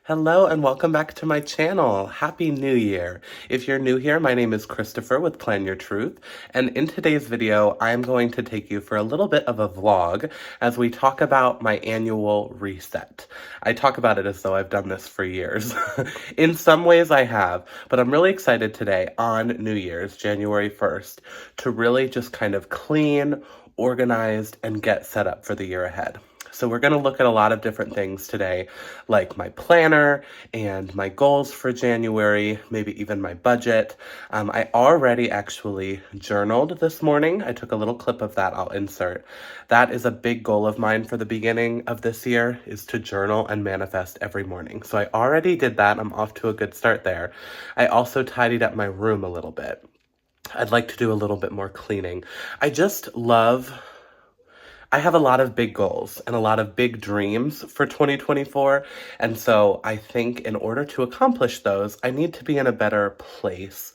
Hello and welcome back to my channel. Happy New Year. If you're new here, my name is Christopher with Plan Your Truth, and in today's video, I'm going to take you for a little bit of a vlog as we talk about my annual reset. I talk about it as though I've done this for years. In some ways I have, but I'm really excited today on New Year's, January 1st, to really just kind of clean, organized, and get set up for the year ahead. So we're going to look at a lot of different things today, like my planner and my goals for January, maybe even my budget. I already actually journaled this morning. I took a little clip of that I'll insert. That is a big goal of mine for the beginning of this year, is to journal and manifest every morning. So I already did that. I'm off to a good start there. I also tidied up my room a little bit. I'd like to do a little bit more cleaning. I have a lot of big goals and a lot of big dreams for 2024, and so I think in order to accomplish those, I need to be in a better place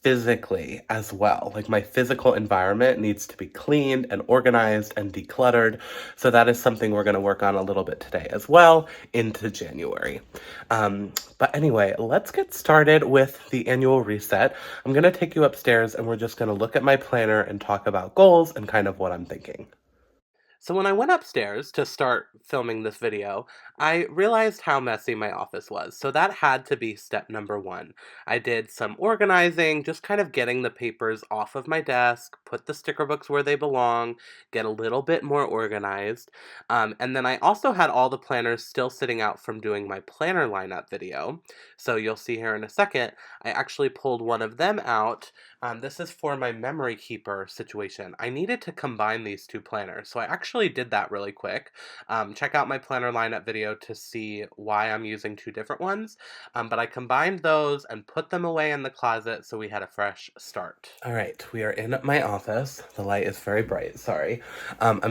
physically as well. Like my physical environment needs to be cleaned and organized and decluttered, so that is something we're going to work on a little bit today as well into January. But anyway, let's get started with the annual reset. I'm going to take you upstairs and we're just going to look at my planner and talk about goals and kind of what I'm thinking. So when I went upstairs to start filming this video, I realized how messy my office was. So that had to be step number one. I did some organizing, just kind of getting the papers off of my desk, put the sticker books where they belong, get a little bit more organized. And then I also had all the planners still sitting out from doing my planner lineup video. So you'll see here in a second, I actually pulled one of them out. This is for my memory keeper situation. I needed to combine these two planners, so I actually did that really quick. Check out my planner lineup video to see why I'm using two different ones, but I combined those and put them away in the closet so we had a fresh start. All right, we are in my office. The light is very bright, sorry.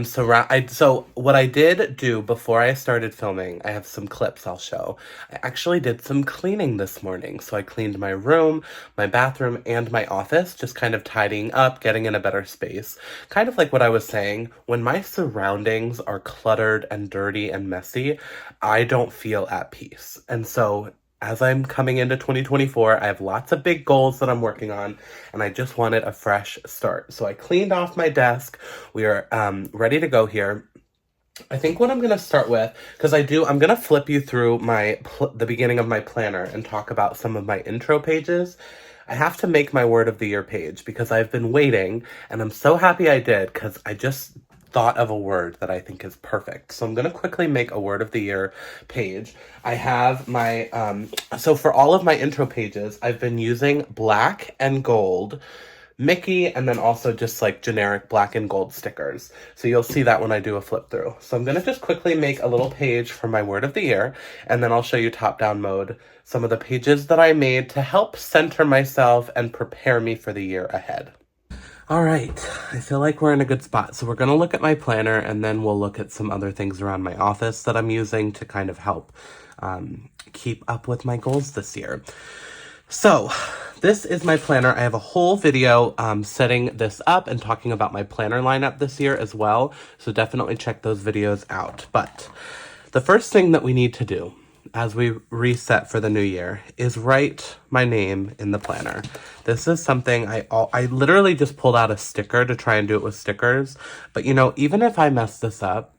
So what I did do before I started filming, I have some clips I'll show. I actually did some cleaning this morning, so I cleaned my room, my bathroom, and my office, just kind of tidying up, getting in a better space. Kind of like what I was saying, when my surroundings are cluttered and dirty and messy, I don't feel at peace. And so as I'm coming into 2024, I have lots of big goals that I'm working on, and I just wanted a fresh start. So I cleaned off my desk. We are ready to go here. I think what I'm going to start with, because I'm going to flip you through the beginning of my planner and talk about some of my intro pages. I have to make my word of the year page because I've been waiting, and I'm so happy I did because I just thought of a word that I think is perfect. So I'm going to quickly make a word of the year page. I have my, so for all of my intro pages, I've been using black and gold Mickey, and then also just like generic black and gold stickers. So you'll see that when I do a flip through. So I'm going to just quickly make a little page for my word of the year, and then I'll show you top down mode some of the pages that I made to help center myself and prepare me for the year ahead. All right, I feel like we're in a good spot. So we're going to look at my planner, and then we'll look at some other things around my office that I'm using to kind of help keep up with my goals this year. So this is my planner. I have a whole video setting this up and talking about my planner lineup this year as well. So definitely check those videos out. But the first thing that we need to do as we reset for the new year is write my name in the planner. This is something I literally just pulled out a sticker to try and do it with stickers. But you know, even if I mess this up,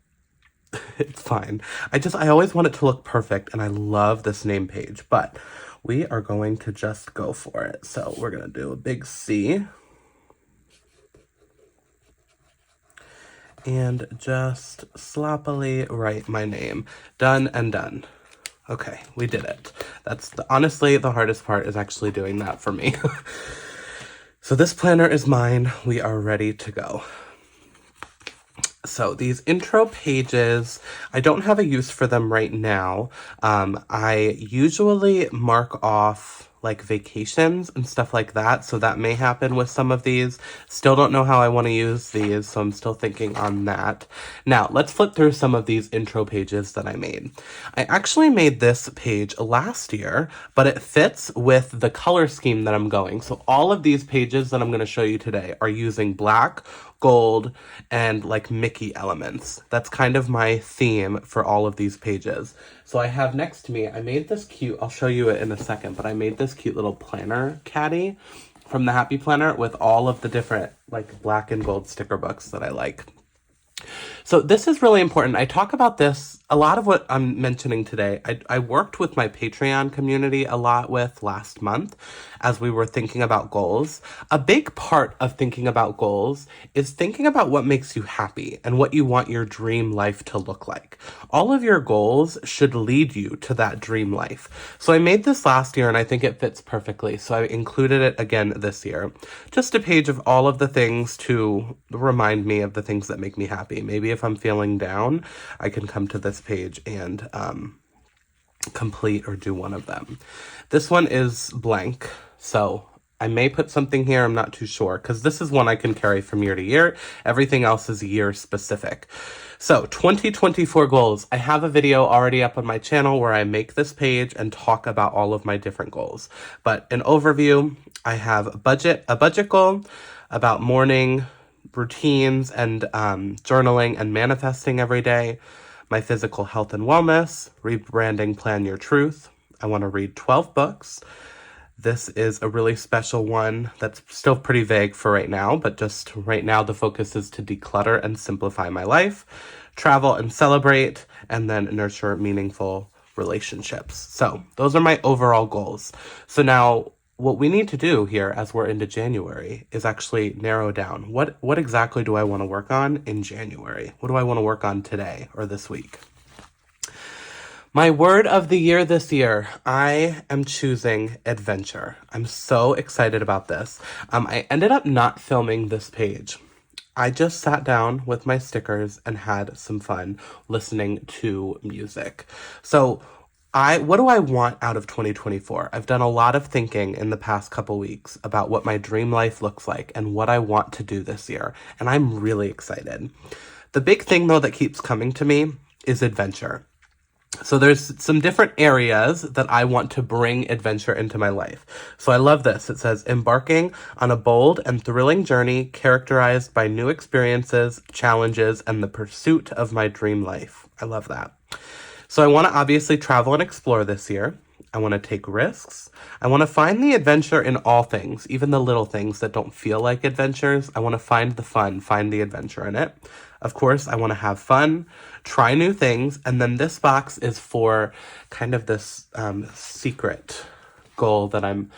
it's fine. I always want it to look perfect, and I love this name page, but we are going to just go for it. So we're going to do a big C and just sloppily write my name. Done and done. Okay, we did it. Honestly, the hardest part is actually doing that for me. So this planner is mine. We are ready to go. So these intro pages, I don't have a use for them right now. I usually mark off like vacations and stuff like that, so that may happen with some of these. Still don't know how I want to use these, so I'm still thinking on that. Now, let's flip through some of these intro pages that I made. I actually made this page last year, but it fits with the color scheme that I'm going. So all of these pages that I'm going to show you today are using black, gold, and like Mickey elements. That's kind of my theme for all of these pages. So I have next to me, I made this cute, I'll show you it in a second, but I made this cute little planner caddy from the Happy Planner with all of the different like black and gold sticker books that I like. So this is really important. I talk about this, a lot of what I'm mentioning today, I worked with my Patreon community a lot with last month as we were thinking about goals. A big part of thinking about goals is thinking about what makes you happy and what you want your dream life to look like. All of your goals should lead you to that dream life. So I made this last year and I think it fits perfectly. So I included it again this year. Just a page of all of the things to remind me of the things that make me happy. Maybe if I'm feeling down, I can come to this page and complete or do one of them. This one is blank, so I may put something here, I'm not too sure, because this is one I can carry from year to year. Everything else is year specific. So 2024 goals. I have a video already up on my channel where I make this page and talk about all of my different goals. But an overview, I have a budget goal about morning routines and journaling and manifesting every day. My physical health and wellness, rebranding Plan Your Truth. I want to read 12 books. This is a really special one that's still pretty vague for right now, but just right now the focus is to declutter and simplify my life, travel and celebrate, and then nurture meaningful relationships. So those are my overall goals. So now what we need to do here as we're into January is actually narrow down what exactly do I want to work on in January? What do I want to work on today or this week? My word of the year this year, I am choosing adventure. I'm so excited about this. I ended up not filming this page. I just sat down with my stickers and had some fun listening to music. So what do I want out of 2024? I've done a lot of thinking in the past couple weeks about what my dream life looks like and what I want to do this year, and I'm really excited. The big thing, though, that keeps coming to me is adventure. So there's some different areas that I want to bring adventure into my life. So I love this. It says, embarking on a bold and thrilling journey characterized by new experiences, challenges, and the pursuit of my dream life. I love that. So I want to obviously travel and explore this year. I want to take risks. I want to find the adventure in all things, even the little things that don't feel like adventures. I want to find the fun, find the adventure in it. Of course, I want to have fun, try new things, and then this box is for kind of this secret goal that I'm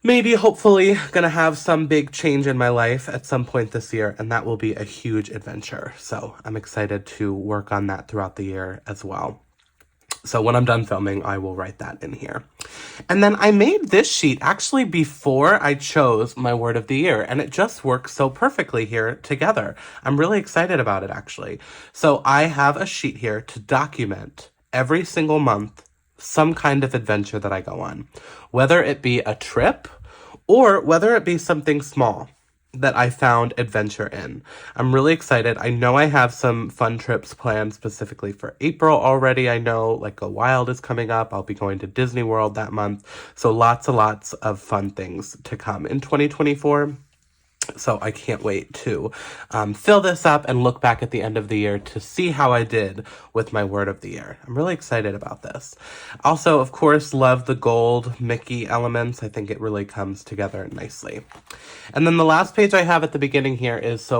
maybe, hopefully, gonna have some big change in my life at some point this year, and that will be a huge adventure. So I'm excited to work on that throughout the year as well. So when I'm done filming, I will write that in here. And then I made this sheet actually before I chose my word of the year, and it just works so perfectly here together. I'm really excited about it, actually. So I have a sheet here to document every single month some kind of adventure that I go on, whether it be a trip or whether it be something small that I found adventure in. I'm really excited. I know I have some fun trips planned specifically for April already. I know like Go Wild is coming up. I'll be going to Disney World that month. So lots and lots of fun things to come in 2024. So I can't wait to fill this up and look back at the end of the year to see how I did with my word of the year. I'm really excited about this. Also, of course, love the gold Mickey elements. I think it really comes together nicely. And then the last page I have at the beginning here is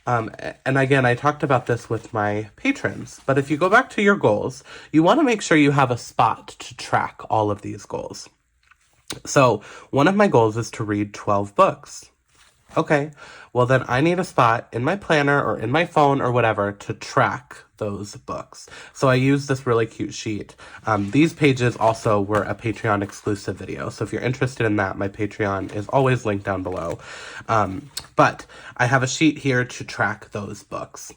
and again, I talked about this with my patrons, but if you go back to your goals, you want to make sure you have a spot to track all of these goals. So one of my goals is to read 12 books. Okay, well then I need a spot in my planner or in my phone or whatever to track those books. So I use this really cute sheet. These pages also were a Patreon exclusive video. So if you're interested in that, my Patreon is always linked down below. But I have a sheet here to track those books.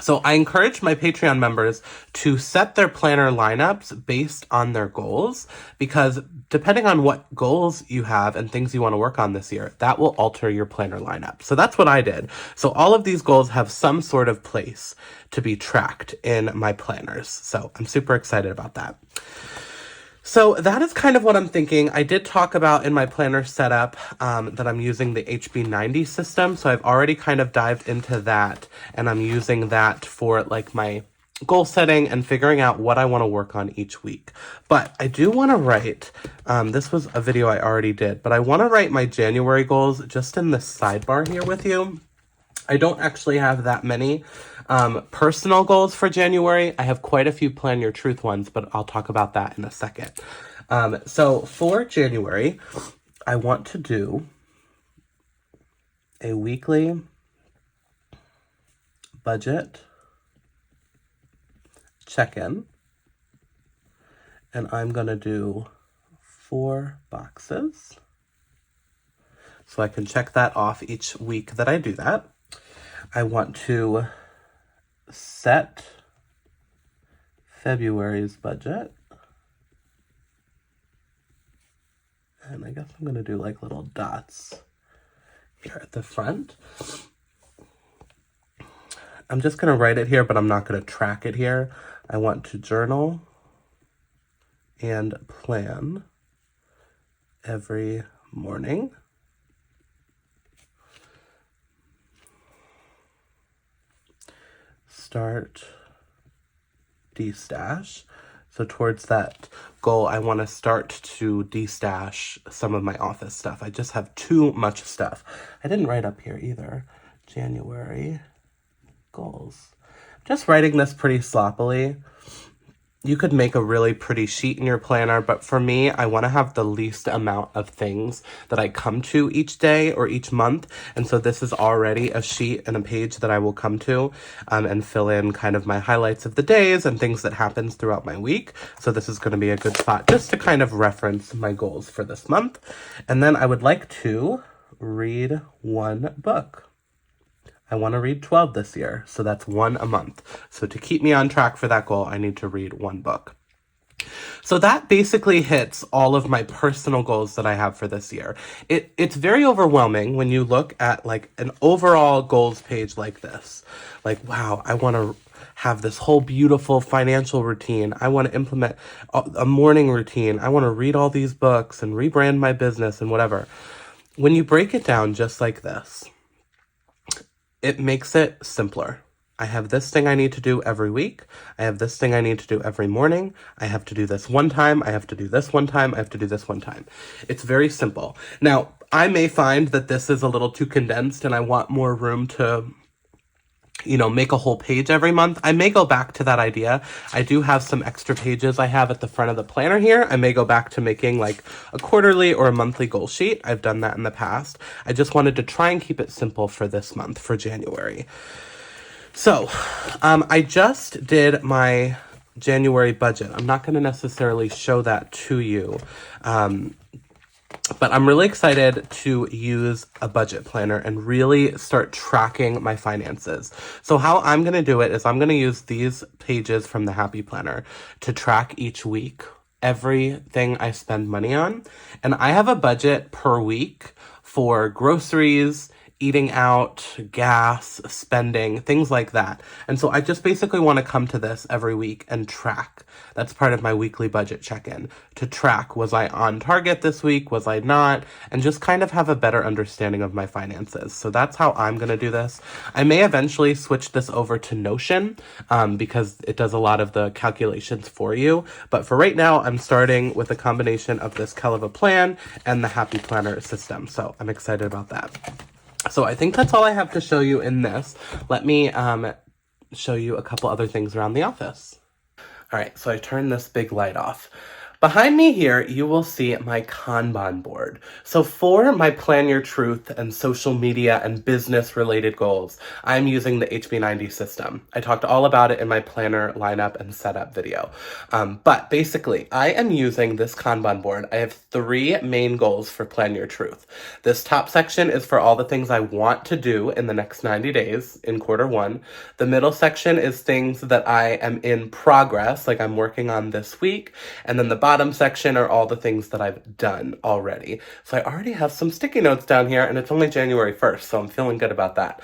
So I encourage my Patreon members to set their planner lineups based on their goals, because depending on what goals you have and things you want to work on this year, that will alter your planner lineup. So that's what I did. So all of these goals have some sort of place to be tracked in my planners. So I'm super excited about that. So that is kind of what I'm thinking. I did talk about in my planner setup that I'm using the HB90 system. So I've already kind of dived into that, and I'm using that for like my goal setting and figuring out what I want to work on each week. But I do want to write, this was a video I already did, but I want to write my January goals just in the sidebar here with you. I don't actually have that many personal goals for January. I have quite a few Plan Your Truth ones, but I'll talk about that in a second. So for January, I want to do a weekly budget check-in, and I'm going to do 4 boxes. So I can check that off each week that I do that. I want to set February's budget. And I guess I'm going to do like little dots here at the front. I'm just going to write it here, but I'm not going to track it here. I want to journal and plan every morning. Start destash. So towards that goal, I want to start to destash some of my office stuff. I just have too much stuff. I didn't write up here either. January goals. Just writing this pretty sloppily. You could make a really pretty sheet in your planner, but for me, I want to have the least amount of things that I come to each day or each month. And so this is already a sheet and a page that I will come to and fill in kind of my highlights of the days and things that happens throughout my week. So this is going to be a good spot just to kind of reference my goals for this month. And then I would like to read 1 book. I want to read 12 this year, so that's 1 a month. So to keep me on track for that goal, I need to read 1 book. So that basically hits all of my personal goals that I have for this year. It's very overwhelming when you look at like an overall goals page like this. Like, wow, I want to have this whole beautiful financial routine. I want to implement a morning routine. I want to read all these books and rebrand my business and whatever. When you break it down just like this, it makes it simpler. I have this thing I need to do every week. I have this thing I need to do every morning. I have to do this one time. I have to do this one time. I have to do this one time. It's very simple. Now, I may find that this is a little too condensed and I want more room to, make a whole page every month. I may go back to that idea. I do have some extra pages I have at the front of the planner here. I may go back to making like a quarterly or a monthly goal sheet. I've done that in the past. I just wanted to try and keep it simple for this month, for January. So, I just did my January budget. I'm not going to necessarily show that to you. But I'm really excited to use a budget planner and really start tracking my finances. So how I'm going to do it is I'm going to use these pages from the Happy Planner to track each week everything I spend money on. And I have a budget per week for groceries, eating out, gas, spending, things like that. And so I just basically want to come to this every week and track. That's part of my weekly budget check-in, to track, was I on target this week? Was I not? And just kind of have a better understanding of my finances. So that's how I'm going to do this. I may eventually switch this over to Notion because it does a lot of the calculations for you. But for right now, I'm starting with a combination of this Keleva plan and the Happy Planner system. So I'm excited about that. So I think that's all I have to show you in this. Let me show you a couple other things around the office. All right, so I turned this big light off. Behind me here, you will see my Kanban board. So for my Plan Your Truth and social media and business related goals, I'm using the HB90 system. I talked all about it in my planner lineup and setup video. But basically, I am using this Kanban board. I have 3 main goals for Plan Your Truth. This top section is for all the things I want to do in the next 90 days in Q1. The middle section is things that I am in progress, like I'm working on this week. And then the bottom bottom section are all the things that I've done already. So I already have some sticky notes down here, and it's only January 1st, so I'm feeling good about that.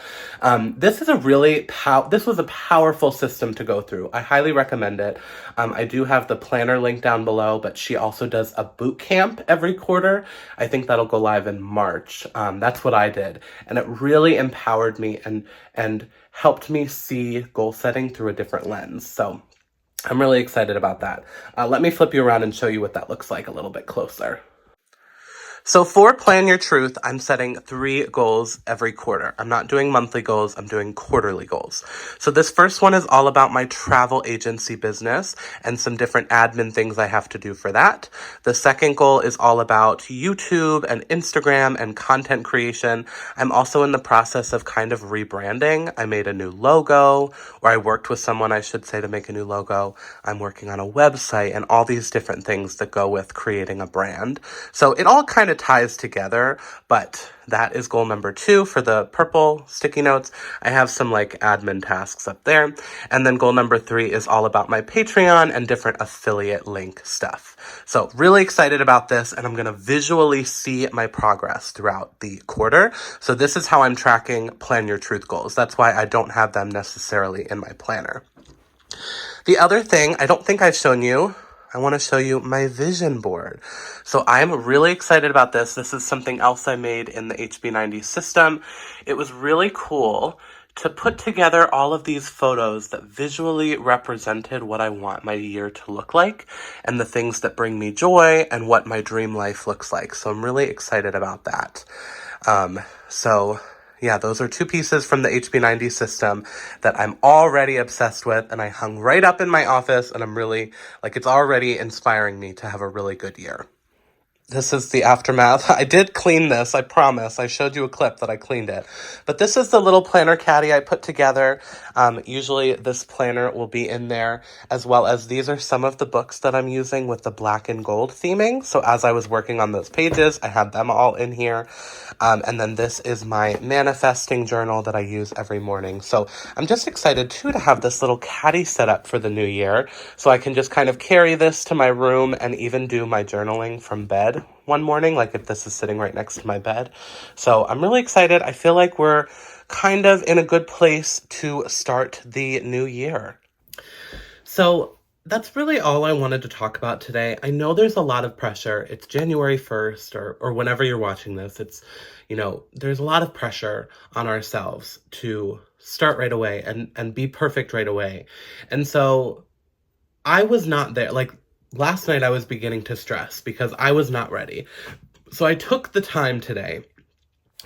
This was a powerful system to go through. I highly recommend it. I do have the planner link down below, but she also does a boot camp every quarter. I think that'll go live in March. That's what I did, and it really empowered me and helped me see goal setting through a different lens. So I'm really excited about that. Let me flip you around and show you what that looks like a little bit closer. So for Plan Your Truth, I'm setting 3 goals every quarter. I'm not doing monthly goals, I'm doing quarterly goals. So this first one is all about my travel agency business and some different admin things I have to do for that. The second goal is all about YouTube and Instagram and content creation. I'm also in the process of kind of rebranding. I made a new logo, or I worked with someone, I should say, to make a new logo. I'm working on a website and all these different things that go with creating a brand. So it all kind of ties together, but that is goal number 2 for the purple sticky notes. I have some like admin tasks up there. And then goal number 3 is all about my Patreon and different affiliate link stuff. So really excited about this, and I'm going to visually see my progress throughout the quarter. So this is how I'm tracking Plan Your Truth goals. That's why I don't have them necessarily in my planner. The other thing I don't think I've shown you, I want to show you my vision board. So I'm really excited about this. This is something else I made in the HB90 system. It was really cool to put together all of these photos that visually represented what I want my year to look like and the things that bring me joy and what my dream life looks like. So I'm really excited about that. Yeah, those are 2 pieces from the HB90 system that I'm already obsessed with, and I hung right up in my office, and I'm really, it's already inspiring me to have a really good year. This is the aftermath. I did clean this, I promise. I showed you a clip that I cleaned it. But this is the little planner caddy I put together. Usually this planner will be in there, as well as these are some of the books that I'm using with the black and gold theming. So as I was working on those pages, I had them all in here. And then this is my manifesting journal that I use every morning. So I'm just excited too to have this little caddy set up for the new year. So I can just kind of carry this to my room and even do my journaling from bed one morning, like if this is sitting right next to my bed. So I'm really excited. I feel like we're kind of in a good place to start the new year. So that's really all I wanted to talk about today. I know there's a lot of pressure. It's January 1st or whenever you're watching this. It's, there's a lot of pressure on ourselves to start right away and be perfect right away. And so I was not there. Last night I was beginning to stress because I was not ready. So I took the time today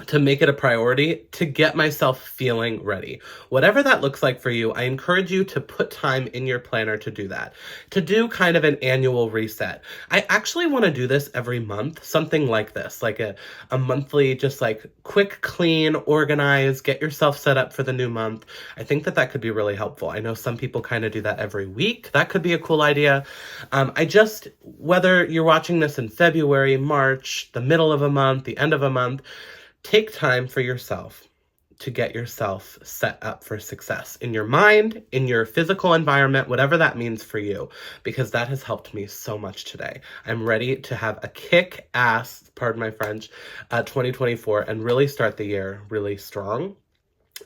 to make it a priority to get myself feeling ready. Whatever that looks like for you, I encourage you to put time in your planner to do that, to do kind of an annual reset. I actually want to do this every month, something like this, like a monthly, just quick, clean, organize, get yourself set up for the new month. I think that could be really helpful. I know some people kind of do that every week. That could be a cool idea. Whether you're watching this in February, March, the middle of a month, the end of a month, take time for yourself to get yourself set up for success in your mind, in your physical environment, whatever that means for you, because that has helped me so much today. I'm ready to have a kick-ass, pardon my French, 2024 and really start the year really strong.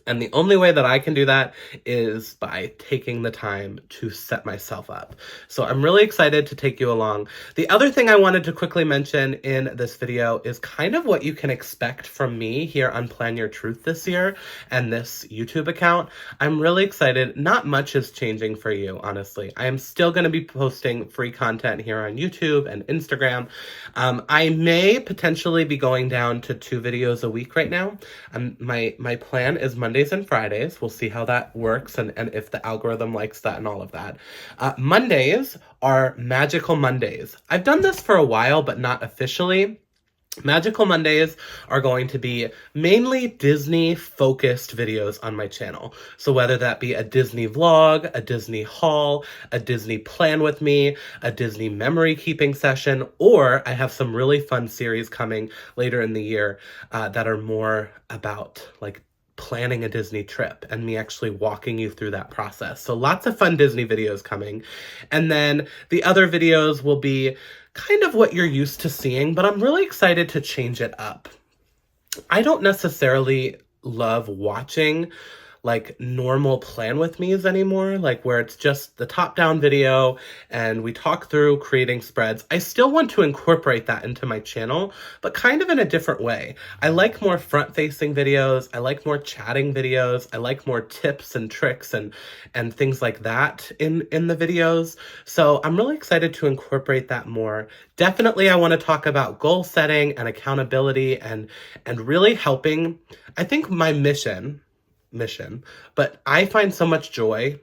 And the only way that I can do that is by taking the time to set myself up. So I'm really excited to take you along. The other thing I wanted to quickly mention in this video is kind of what you can expect from me here on Plan Your Truth this year and this YouTube account. I'm really excited. Not much is changing for you, honestly. I am still going to be posting free content here on YouTube and Instagram. I may potentially be going down to 2 videos a week right now. My plan is Mondays and Fridays. We'll see how that works and if the algorithm likes that and all of that. Mondays are Magical Mondays. I've done this for a while, but not officially. Magical Mondays are going to be mainly Disney-focused videos on my channel. So whether that be a Disney vlog, a Disney haul, a Disney plan with me, a Disney memory keeping session, or I have some really fun series coming later in the year that are more about planning a Disney trip and me actually walking you through that process. So lots of fun Disney videos coming. And then the other videos will be kind of what you're used to seeing, but I'm really excited to change it up. I don't necessarily love watching like normal plan with me's anymore, like where it's just the top down video and we talk through creating spreads. I still want to incorporate that into my channel, but kind of in a different way. I like more front facing videos. I like more chatting videos. I like more tips and tricks and things like that in the videos. So I'm really excited to incorporate that more. Definitely I want to talk about goal setting and accountability and really helping. I think my mission, but I find so much joy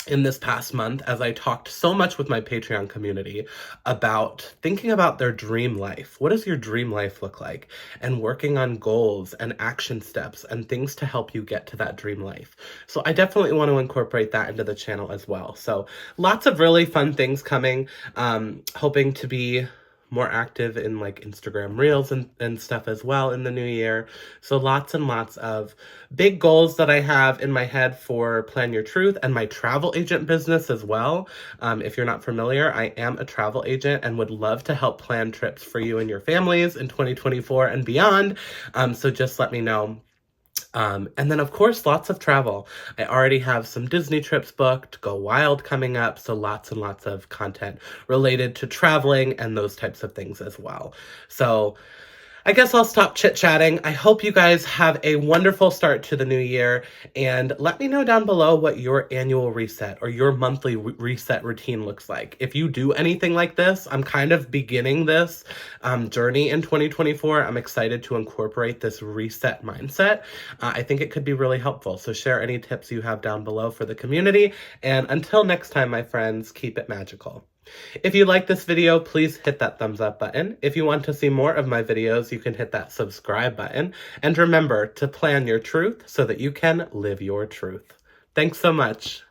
in this past month as I talked so much with my Patreon community about thinking about their dream life. What does your dream life look like? And working on goals and action steps and things to help you get to that dream life. So I definitely want to incorporate that into the channel as well. So lots of really fun things coming. Hoping to be more active in like Instagram Reels and stuff as well in the new year. So lots and lots of big goals that I have in my head for Plan Your Truth and my travel agent business as well. If you're not familiar, I am a travel agent and would love to help plan trips for you and your families in 2024 and beyond. So just let me know. And then, of course, lots of travel. I already have some Disney trips booked, Go Wild coming up, so lots and lots of content related to traveling and those types of things as well. So I guess I'll stop chit-chatting. I hope you guys have a wonderful start to the new year, and let me know down below what your annual reset or your monthly reset routine looks like. If you do anything like this, I'm kind of beginning this journey in 2024. I'm excited to incorporate this reset mindset. I think it could be really helpful, so share any tips you have down below for the community, and until next time, my friends, keep it magical. If you like this video, please hit that thumbs up button. If you want to see more of my videos, you can hit that subscribe button. And remember to plan your truth so that you can live your truth. Thanks so much.